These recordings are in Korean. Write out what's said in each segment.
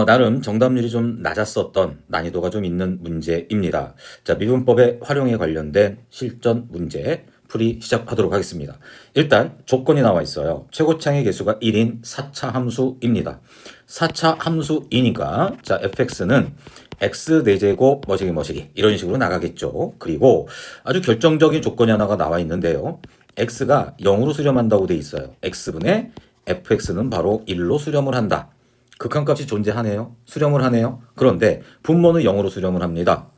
나름 정답률이 좀 낮았었던 난이도가 좀 있는 문제입니다. 자, 미분법의 활용에 관련된 실전 문제 풀이 시작하도록 하겠습니다. 일단 조건이 나와 있어요. 최고창의 개수가 1인 4차 함수입니다. 4차 함수이니까 자, fx는 x 4제곱 뭐시기 이런 식으로 나가겠죠. 그리고 아주 결정적인 조건이 하나가 나와 있는데요. x가 0으로 수렴한다고 돼 있어요. x분의 fx는 바로 1로 수렴을 한다. 극한값이 존재하네요. 수렴을 하네요. 그런데 분모는 0으로 수렴을 합니다.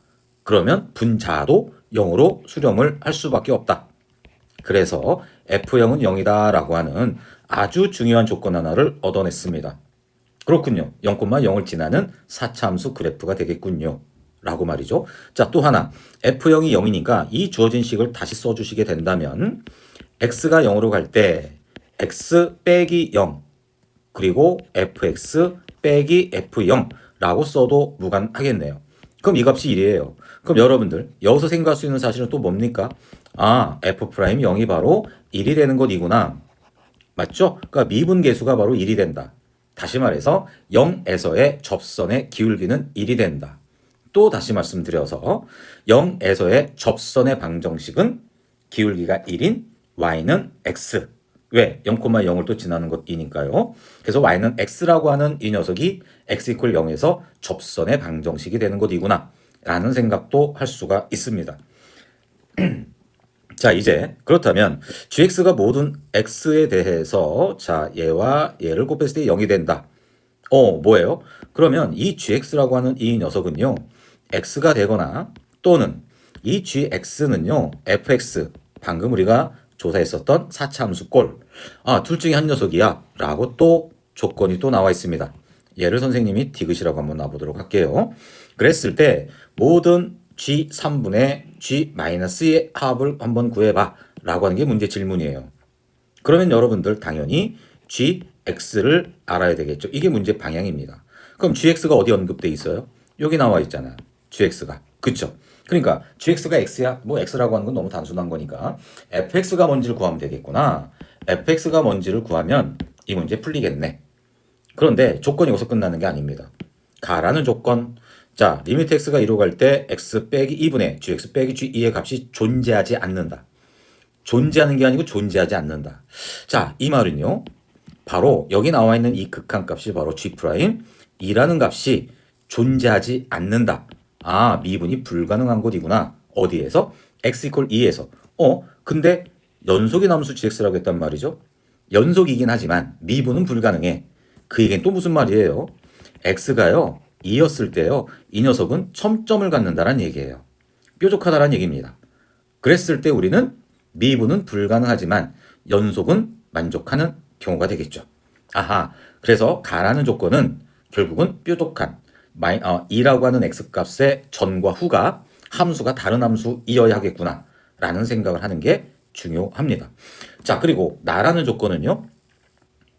그러면 분자도 0으로 수렴을 할 수밖에 없다. 그래서 F0은 0이다 라고 하는 아주 중요한 조건 하나를 얻어냈습니다. 그렇군요. 0,0을 지나는 4차 함수 그래프가 되겠군요. 라고 말이죠. 자, 또 하나. F0이 0이니까 이 주어진 식을 다시 써주시게 된다면 X가 0으로 갈 때 X 빼기 0 그리고 fx 빼기 f0라고 써도 무관하겠네요. 그럼 이 값이 1이에요. 그럼 여러분들 여기서 생각할 수 있는 사실은 또 뭡니까? 아, f'0이 바로 1이 되는 것이구나. 맞죠? 그러니까 미분계수가 바로 1이 된다. 다시 말해서 0에서의 접선의 기울기는 1이 된다. 또 다시 말씀드려서 0에서의 접선의 방정식은 기울기가 1인 y는 x. 왜? 0,0을 또 지나는 것이니까요. 그래서 y는 x라고 하는 이 녀석이 x = 0에서 접선의 방정식이 되는 것이구나 라는 생각도 할 수가 있습니다. 자, 이제 그렇다면 gx가 모든 x에 대해서 자, 얘와 얘를 곱했을 때 0이 된다. 뭐예요? 그러면 이 gx라고 하는 이 녀석은요. x가 되거나 또는 이 gx는요. fx 방금 우리가 조사했었던 4차 함수 꼴. 둘 중에 한 녀석이야 라고 또 조건이 또 나와 있습니다. 얘를 선생님이 디귿이라고 한번 놔보도록 할게요. 그랬을 때 모든 g3분의 g-의 합을 한번 구해봐 라고 하는 게 문제 질문이에요. 그러면 여러분들 당연히 gx를 알아야 되겠죠. 이게 문제 방향입니다. 그럼 gx가 어디 언급돼 있어요? 여기 나와 있잖아요. gx가. 그쵸? 그러니까 gx가 x야. 뭐 x라고 하는 건 너무 단순한 거니까 fx가 뭔지를 구하면 되겠구나. fx가 뭔지를 구하면 이 문제 풀리겠네. 그런데 조건이 여기서 끝나는 게 아닙니다. 가라는 조건. 자, 리미트 x가 2로 갈 때 x 빼기 2분의 gx 빼기 g2의 값이 존재하지 않는다. 존재하는 게 아니고 존재하지 않는다. 자, 이 말은요. 바로 여기 나와 있는 이 극한값이 바로 G'2라는 값이 존재하지 않는다. 미분이 불가능한 곳이구나. 어디에서? x = 2에서. 근데 연속의 남수 gx라고 했단 말이죠. 연속이긴 하지만 미분은 불가능해. 그 얘기는 또 무슨 말이에요? x가요. 2였을 때요. 이 녀석은 첨점을 갖는다는 얘기예요. 뾰족하다는 얘기입니다. 그랬을 때 우리는 미분은 불가능하지만 연속은 만족하는 경우가 되겠죠. 그래서 가라는 조건은 결국은 뾰족한 2라고 하는 x값의 전과 후가 함수가 다른 함수이어야 하겠구나 라는 생각을 하는 게 중요합니다. 자, 그리고 나라는 조건은요.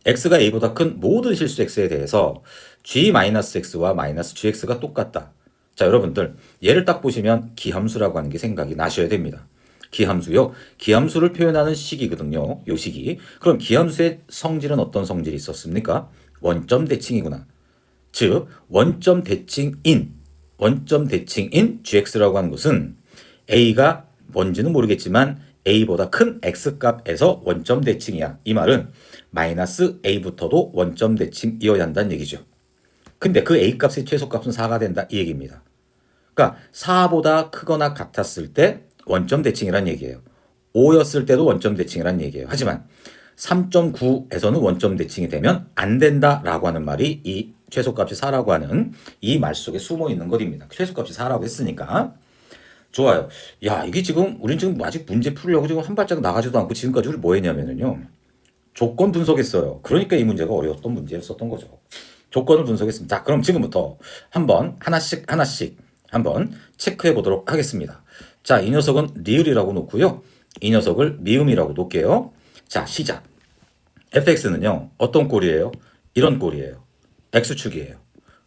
x가 a보다 큰 모든 실수 x에 대해서 g-x와 -gx가 똑같다. 자, 여러분들 얘를 딱 보시면 기함수라고 하는 게 생각이 나셔야 됩니다. 기함수요. 기함수를 표현하는 식이거든요. 요 식이. 그럼 기함수의 성질은 어떤 성질이 있었습니까? 원점 대칭이구나. 즉 원점 대칭인 gx라고 하는 것은 a가 뭔지는 모르겠지만 a보다 큰 x값에서 원점 대칭이야. 이 말은 -a부터도 원점 대칭이어야 한다는 얘기죠. 근데 그 a값의 최소값은 4가 된다 이 얘기입니다. 그러니까 4보다 크거나 같았을 때 원점 대칭이란 얘기예요. 5였을 때도 원점 대칭이란 얘기예요. 하지만 3.9에서는 원점 대칭이 되면 안 된다라고 하는 말이 이 최소값이 4라고 하는 이 말 속에 숨어 있는 것입니다. 최소값이 4라고 했으니까. 좋아요. 야, 이게 지금 우린 지금 아직 문제 풀려고 지금 한 발짝 나가지도 않고 지금까지 우리 뭐 했냐면요. 조건 분석했어요. 그러니까 이 문제가 어려웠던 문제였었던 거죠. 조건을 분석했습니다. 자, 그럼 지금부터 한번 하나씩 한번 체크해 보도록 하겠습니다. 자, 이 녀석은 리을이라고 놓고요. 이 녀석을 미음이라고 놓을게요. 자, 시작. fx는요. 어떤 꼴이에요? 이런 꼴이에요. x축이에요.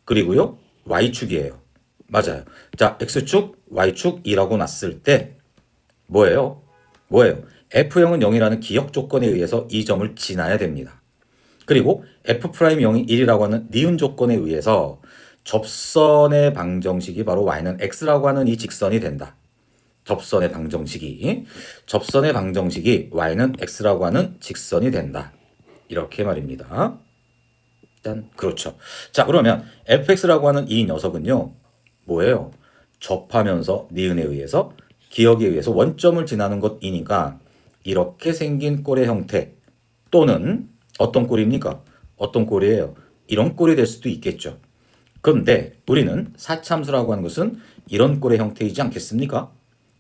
그리고요. y축이에요. 맞아요. 자, x축, y축2라고 놨을 때 뭐예요? F형은 0이라는 기억 조건에 의해서 이 점을 지나야 됩니다. 그리고 F'0이 1이라고 하는 니은 조건에 의해서 접선의 방정식이 바로 y는 x라고 하는 이 직선이 된다. 접선의 방정식이 y는 x라고 하는 직선이 된다. 이렇게 말입니다. 일단 그렇죠. 자, 그러면 fx라고 하는 이 녀석은요. 뭐예요? 접하면서 니은에 의해서 기역에 의해서 원점을 지나는 것이니까 이렇게 생긴 꼴의 형태 또는 어떤 꼴입니까? 어떤 꼴이에요? 이런 꼴이 될 수도 있겠죠. 그런데 우리는 사참수라고 하는 것은 이런 꼴의 형태이지 않겠습니까?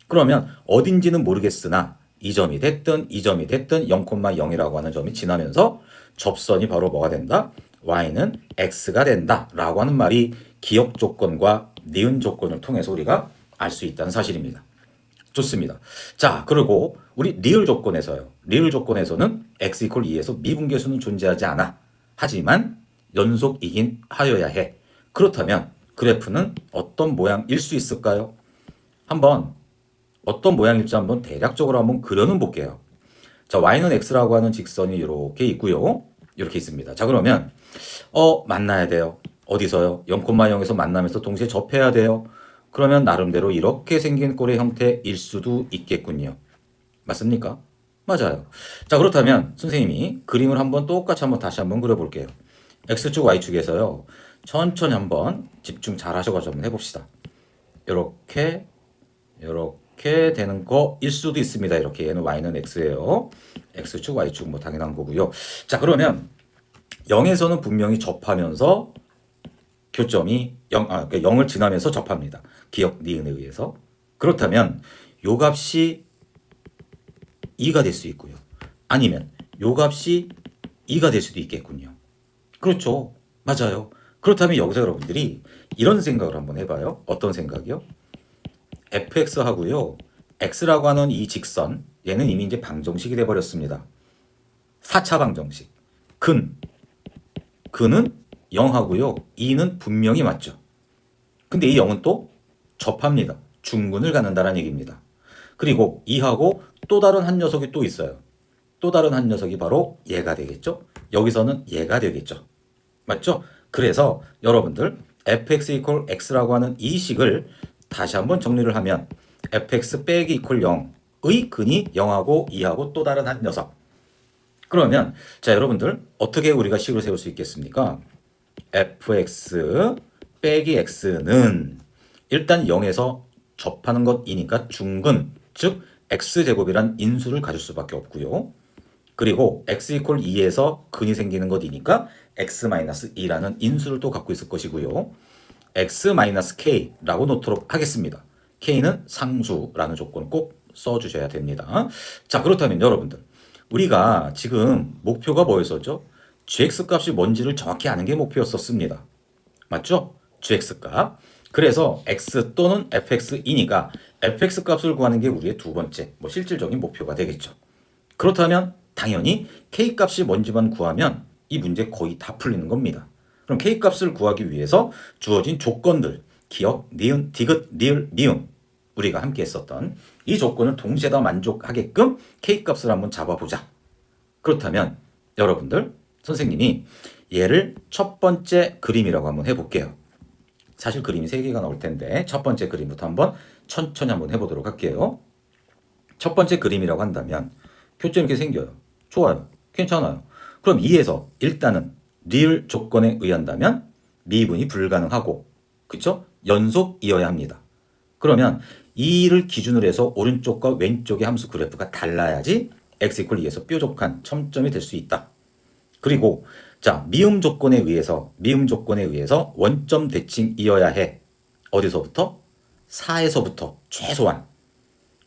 그러면 어딘지는 모르겠으나 이 점이 됐든 0,0이라고 하는 점이 지나면서 접선이 바로 뭐가 된다? y는 x가 된다 라고 하는 말이 기역 조건과 니은 조건을 통해서 우리가 알 수 있다는 사실입니다. 좋습니다. 자, 그리고 우리 리을 조건에서요. 리을 조건에서는 x 이퀄 2에서 미분계수는 존재하지 않아. 하지만 연속이긴 하여야 해. 그렇다면 그래프는 어떤 모양일 수 있을까요? 한번 어떤 모양일지 한번 대략적으로 한번 그려는 볼게요. 자, y는 x라고 하는 직선이 이렇게 있고요. 이렇게 있습니다. 자, 그러면 만나야 돼요. 어디서요? 0,0에서 만나면서 동시에 접해야 돼요. 그러면 나름대로 이렇게 생긴 꼴의 형태일 수도 있겠군요. 맞습니까? 맞아요. 자, 그렇다면 선생님이 그림을 한번 똑같이 한번 다시 한번 그려볼게요. x축, y축에서요. 천천히 한번 집중 잘 하셔가지고 한번 해봅시다. 이렇게 되는 거일 수도 있습니다. 이렇게 얘는 y는 x예요. x축, y축 뭐 당연한 거고요. 자, 그러면 0에서는 분명히 접하면서 교점이 0을 지나면서 접합니다. 기역 니은에 의해서. 그렇다면 요 값이 2가 될 수 있고요. 아니면 요 값이 2가 될 수도 있겠군요. 그렇죠. 맞아요. 그렇다면 여기서 여러분들이 이런 생각을 한번 해봐요. 어떤 생각이요? fx하고요. x라고 하는 이 직선 얘는 이미 이제 방정식이 돼버렸습니다. 4차 방정식. 근은 0하고요. 2는 분명히 맞죠. 근데 이 0은 또 접합니다. 중근을 갖는다는 얘기입니다. 그리고 2하고 또 다른 한 녀석이 또 있어요. 또 다른 한 녀석이 바로 얘가 되겠죠. 여기서는 얘가 되겠죠. 맞죠? 그래서 여러분들 fx 이퀄 x라고 하는 이 식을 다시 한번 정리를 하면 fx 빼기 이퀄 0의 근이 0하고 2하고 또 다른 한 녀석. 그러면 자, 여러분들 어떻게 우리가 식을 세울 수 있겠습니까? fx 빼기 x는 일단 0에서 접하는 것이니까 중근, 즉 x제곱이란 인수를 가질 수밖에 없고요. 그리고 x 이퀄 2에서 근이 생기는 것이니까 x-2라는 인수를 또 갖고 있을 것이고요. x-k라고 놓도록 하겠습니다. k는 상수라는 조건을 꼭 써주셔야 됩니다. 자, 그렇다면 여러분들 우리가 지금 목표가 뭐였었죠? gx 값이 뭔지를 정확히 아는 게 목표였었습니다. 맞죠? gx 값. 그래서 x 또는 fx이니까 fx 값을 구하는 게 우리의 두 번째 실질적인 목표가 되겠죠. 그렇다면 당연히 k 값이 뭔지만 구하면 이 문제 거의 다 풀리는 겁니다. 그럼 k 값을 구하기 위해서 주어진 조건들, 기역, 니은, 디귿, 리을, 미음 우리가 함께 했었던 이 조건을 동시에 다 만족하게끔 k 값을 한번 잡아보자. 그렇다면 여러분들 선생님이 얘를 첫 번째 그림이라고 한번 해볼게요. 사실 그림이 3개가 나올 텐데 첫 번째 그림부터 한번 천천히 한번 해보도록 할게요. 첫 번째 그림이라고 한다면 표점이 이렇게 생겨요. 좋아요. 괜찮아요. 그럼 2에서 일단은 리을 조건에 의한다면 미분이 불가능하고 그쵸? 연속이어야 합니다. 그러면 2를 기준으로 해서 오른쪽과 왼쪽의 함수 그래프가 달라야지 x 이퀄 2에서 뾰족한 첨점이 될 수 있다. 그리고 자, 미음 조건에 의해서 원점 대칭이어야 해. 어디서부터? 4에서부터 최소한.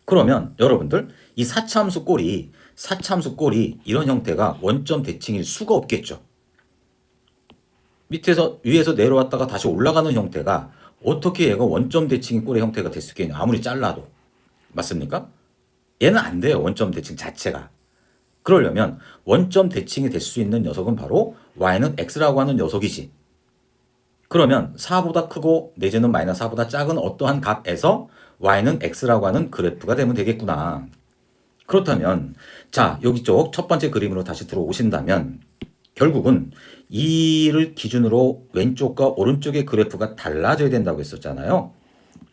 그러면 여러분들 이 사차함수 꼴이 이런 형태가 원점 대칭일 수가 없겠죠. 밑에서 위에서 내려왔다가 다시 올라가는 형태가 어떻게 얘가 원점 대칭인 꼴의 형태가 될 수 있겠냐. 아무리 잘라도. 맞습니까? 얘는 안 돼요. 원점 대칭 자체가. 그러려면 원점 대칭이 될 수 있는 녀석은 바로 y는 x라고 하는 녀석이지. 그러면 4보다 크고 내지는 마이너스 4보다 작은 어떠한 값에서 y는 x라고 하는 그래프가 되면 되겠구나. 그렇다면 자, 여기 쪽 첫 번째 그림으로 다시 들어오신다면 결국은 이를 기준으로 왼쪽과 오른쪽의 그래프가 달라져야 된다고 했었잖아요.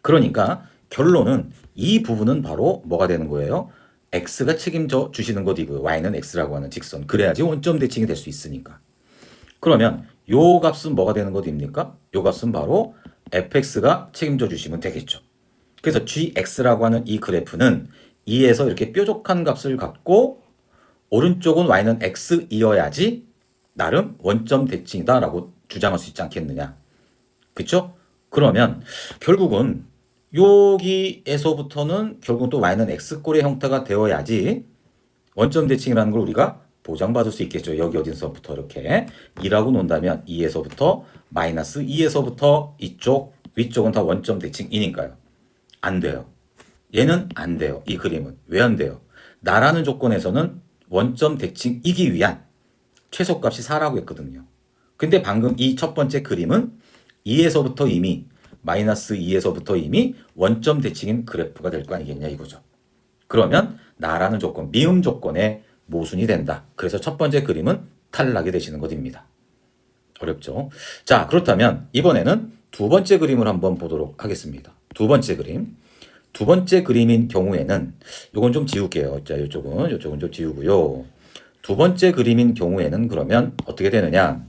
그러니까 결론은 이 부분은 바로 뭐가 되는 거예요? x가 책임져 주시는 것이고요. y는 x라고 하는 직선. 그래야지 원점 대칭이 될 수 있으니까. 그러면 요 값은 뭐가 되는 것입니까? 요 값은 바로 fx가 책임져 주시면 되겠죠. 그래서 gx라고 하는 이 그래프는 2에서 이렇게 뾰족한 값을 갖고 오른쪽은 y는 x이어야지 나름 원점 대칭이다라고 주장할 수 있지 않겠느냐. 그렇죠? 그러면 결국은 여기에서부터는 결국 또 y는 x꼴의 형태가 되어야지 원점 대칭이라는 걸 우리가 보장받을 수 있겠죠. 여기 어디서부터 이렇게 2라고 놓는다면 2에서부터 마이너스 2에서부터 이쪽 위쪽은 다 원점 대칭이니까요. 안 돼요. 얘는 안 돼요. 이 그림은. 왜 안 돼요? 나라는 조건에서는 원점 대칭이기 위한 최소값이 4라고 했거든요. 근데 방금 이 첫 번째 그림은 2에서부터 이미 마이너스 2에서부터 이미 원점 대칭인 그래프가 될 거 아니겠냐 이거죠. 그러면 나라는 조건, 미음 조건에 모순이 된다. 그래서 첫 번째 그림은 탈락이 되시는 것입니다. 어렵죠? 자, 그렇다면 이번에는 두 번째 그림을 한번 보도록 하겠습니다. 두 번째 그림. 두 번째 그림인 경우에는 이건 좀 지울게요. 자, 이쪽은 좀 지우고요. 두 번째 그림인 경우에는 그러면 어떻게 되느냐?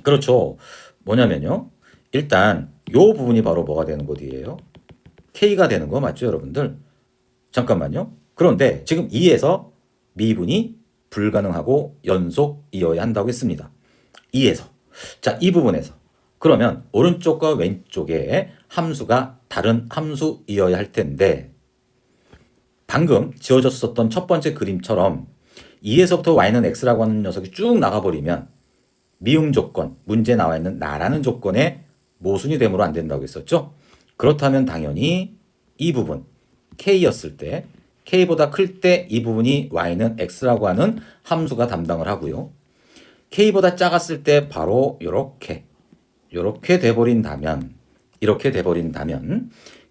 그렇죠. 뭐냐면요. 일단 요 부분이 바로 뭐가 되는 것이에요? K가 되는 거 맞죠, 여러분들? 잠깐만요. 그런데 지금 2에서 미분이 불가능하고 연속이어야 한다고 했습니다. 2에서. 자, 이 부분에서. 그러면 오른쪽과 왼쪽에 함수가 다른 함수이어야 할 텐데 방금 지어졌었던 첫 번째 그림처럼 2에서부터 y는 x라고 하는 녀석이 쭉 나가버리면 미음 조건, 문제 나와 있는 나라는 조건에 모순이 되므로 안 된다고 했었죠. 그렇다면 당연히 이 부분 k였을 때 k보다 클 때 이 부분이 y는 x라고 하는 함수가 담당을 하고요. k보다 작았을 때 바로 이렇게 돼버린다면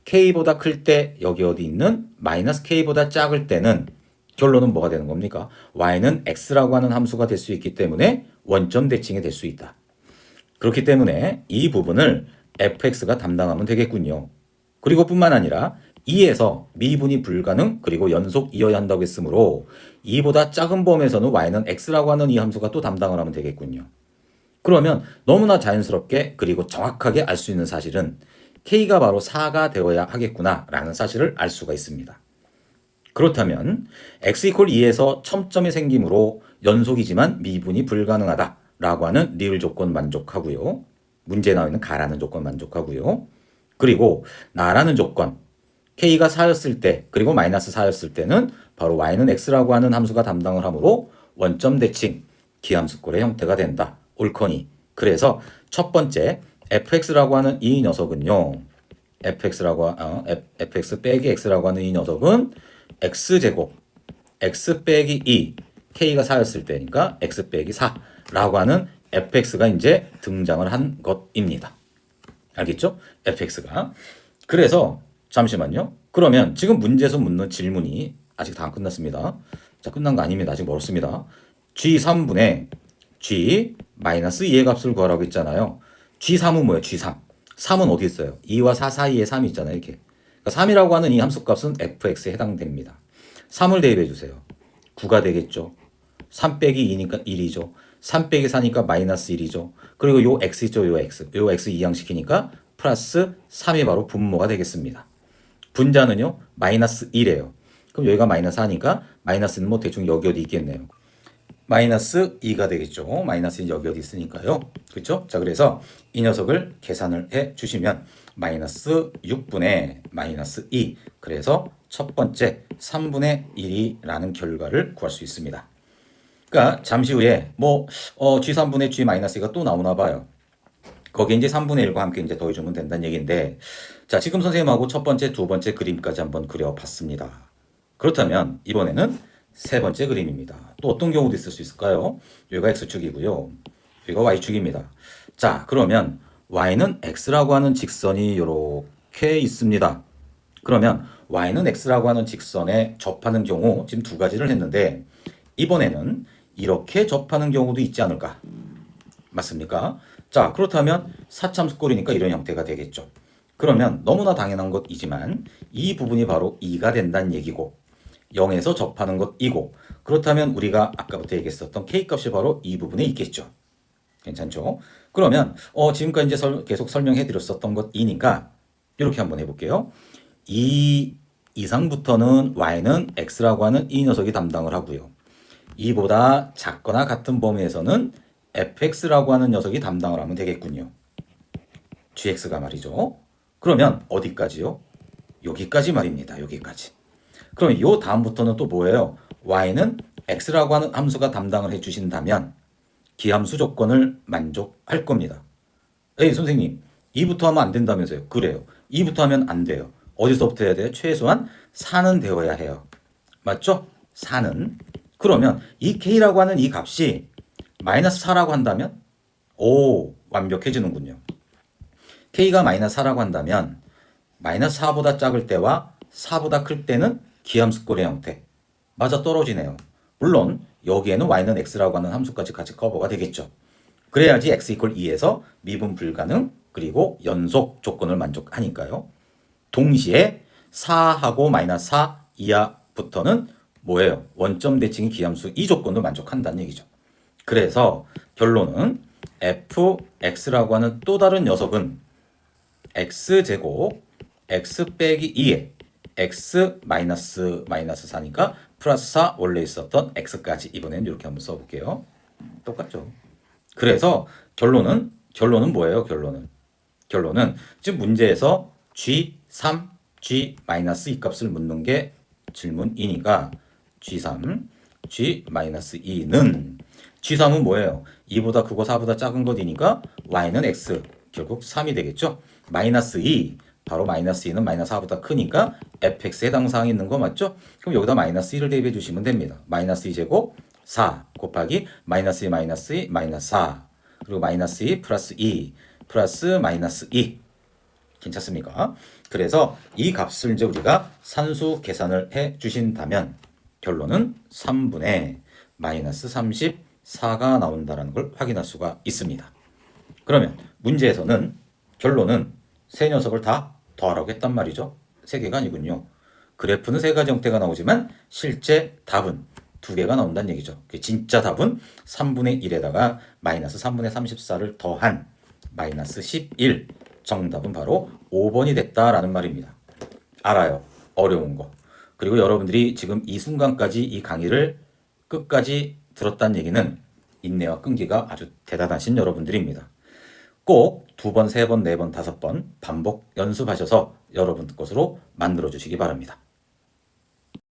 k보다 클 때 여기 어디 있는 마이너스 k보다 작을 때는 결론은 뭐가 되는 겁니까? y는 x라고 하는 함수가 될 수 있기 때문에 원점 대칭이 될 수 있다. 그렇기 때문에 이 부분을 fx가 담당하면 되겠군요. 그리고 뿐만 아니라 2에서 미분이 불가능 그리고 연속이어야 한다고 했으므로 2보다 작은 범위에서는 y는 x라고 하는 이 함수가 또 담당을 하면 되겠군요. 그러면 너무나 자연스럽게 그리고 정확하게 알 수 있는 사실은 k가 바로 4가 되어야 하겠구나라는 사실을 알 수가 있습니다. 그렇다면 x = 2에서 첨점이 생기므로 연속이지만 미분이 불가능하다라고 하는 리을 조건 만족하고요. 문제에 나와 있는 가라는 조건 만족하고요. 그리고 나라는 조건 k가 4였을 때 그리고 마이너스 4였을 때는 바로 y는 x라고 하는 함수가 담당을 하므로 원점 대칭 기함수꼴의 형태가 된다. 옳거니. 그래서 첫 번째 fx라고 하는 이 녀석은요. fx 빼기 x라고 하는 이 녀석은 x제곱 x 빼기 2 k가 4였을 때니까 x 빼기 4라고 하는 fx가 이제 등장을 한 것입니다. 알겠죠? fx가. 그래서 잠시만요. 그러면 지금 문제에서 묻는 질문이 아직 다 안 끝났습니다. 자, 끝난 거 아닙니다. 아직 멀었습니다. g3분의 g-2의 값을 구하라고 했잖아요. g3은 뭐예요? g3. 3은 어디 있어요? 2와 4 사이에 3이 있잖아요. 이렇게. 그러니까 3이라고 하는 이 함수값은 fx에 해당됩니다. 3을 대입해 주세요. 9가 되겠죠. 3 빼기 2니까 1이죠. 3 빼기 4니까 마이너스 1이죠. 그리고 요 x 있죠. 요 x 이항시키니까 플러스 3이 바로 분모가 되겠습니다. 분자는요. 마이너스 1이에요. 그럼 여기가 마이너스 4니까 마이너스는 뭐 대충 여기 어디 있겠네요. 마이너스 2가 되겠죠. 마이너스 2 여기 어디 있으니까요. 그렇죠? 자, 그래서 이 녀석을 계산을 해 주시면 마이너스 6분의 마이너스 2. 그래서 첫 번째 3분의 1이라는 결과를 구할 수 있습니다. 그러니까 잠시 후에 뭐 g3분의 g-2가 또 나오나 봐요. 거기에 이제 3분의 1과 함께 이제 더해주면 된다는 얘기인데, 자, 지금 선생님하고 첫 번째, 두 번째 그림까지 한번 그려봤습니다. 그렇다면 이번에는 세 번째 그림입니다. 또 어떤 경우도 있을 수 있을까요? 여기가 x축이고요. 여기가 y축입니다. 자, 그러면 y는 x라고 하는 직선이 이렇게 있습니다. 그러면 y는 x라고 하는 직선에 접하는 경우 지금 두 가지를 했는데 이번에는 이렇게 접하는 경우도 있지 않을까? 맞습니까? 자, 그렇다면 사참수꼴이니까 이런 형태가 되겠죠. 그러면 너무나 당연한 것이지만 이 부분이 바로 2가 된다는 얘기고 0에서 접하는 것이고 그렇다면 우리가 아까부터 얘기했었던 K값이 바로 이 부분에 있겠죠. 괜찮죠? 그러면 지금까지 이제 계속 설명해 드렸었던 것이니까 이렇게 한번 해볼게요. 이 이상부터는 y는 x라고 하는 이 녀석이 담당을 하고요. 이보다 작거나 같은 범위에서는 fx라고 하는 녀석이 담당을 하면 되겠군요. gx가 말이죠. 그러면 어디까지요? 여기까지 말입니다. 여기까지. 그럼 요 다음부터는 또 뭐예요? y는 x라고 하는 함수가 담당을 해주신다면 기함수 조건을 만족할 겁니다. 에이 선생님 2부터 하면 안 된다면서요? 그래요. 2부터 하면 안 돼요. 어디서부터 해야 돼요? 최소한 4는 되어야 해요. 맞죠? 4는. 그러면 이 k라고 하는 이 값이 마이너스 4라고 한다면 오 완벽해지는군요. k가 마이너스 4라고 한다면 마이너스 4보다 작을 때와 4보다 클 때는 기함수꼴의 형태. 맞아 떨어지네요. 물론 여기에는 y는 x라고 하는 함수까지 같이 커버가 되겠죠. 그래야지 x 이퀄 2에서 미분 불가능 그리고 연속 조건을 만족하니까요. 동시에 4하고 마이너스 4 이하부터는 뭐예요? 원점 대칭이 기함수 이 조건도 만족한다는 얘기죠. 그래서 결론은 fx라고 하는 또 다른 녀석은 x제곱 x 빼기 2에 x 마이너스 4니까 플러스 4 원래 있었던 x까지 이번엔 이렇게 한번 써볼게요. 똑같죠. 그래서 결론은 뭐예요? 결론은 지금 문제에서 G3, G-2 값을 묻는 게 질문이니까 G3, G-2는 G3은 뭐예요? 2보다 크고 4보다 작은 것이니까 Y는 X 결국 3이 되겠죠? 마이너스 2 바로 마이너스 2는 마이너스 4보다 크니까 fx에 해당 사항이 있는 거 맞죠? 그럼 여기다 마이너스 2를 대입해 주시면 됩니다. 마이너스 2제곱 4 곱하기 마이너스 2 마이너스 2 마이너스 4 그리고 마이너스 2 플러스 2 플러스 마이너스 2 괜찮습니까? 그래서 이 값을 이제 우리가 산수 계산을 해 주신다면 결론은 3분의 마이너스 34가 나온다는 걸 확인할 수가 있습니다. 그러면 문제에서는 결론은 세 녀석을 다 더하라고 했단 말이죠. 세 개가 아니군요. 그래프는 세 가지 형태가 나오지만 실제 답은 두 개가 나온다는 얘기죠. 진짜 답은 3분의 1에다가 마이너스 3분의 34를 더한 마이너스 11 정답은 바로 5번이 됐다라는 말입니다. 알아요. 어려운 거. 그리고 여러분들이 지금 이 순간까지 이 강의를 끝까지 들었다는 얘기는 인내와 끈기가 아주 대단하신 여러분들입니다. 꼭 2번, 3번, 4번, 5번 반복 연습하셔서 여러분 것으로 만들어 주시기 바랍니다.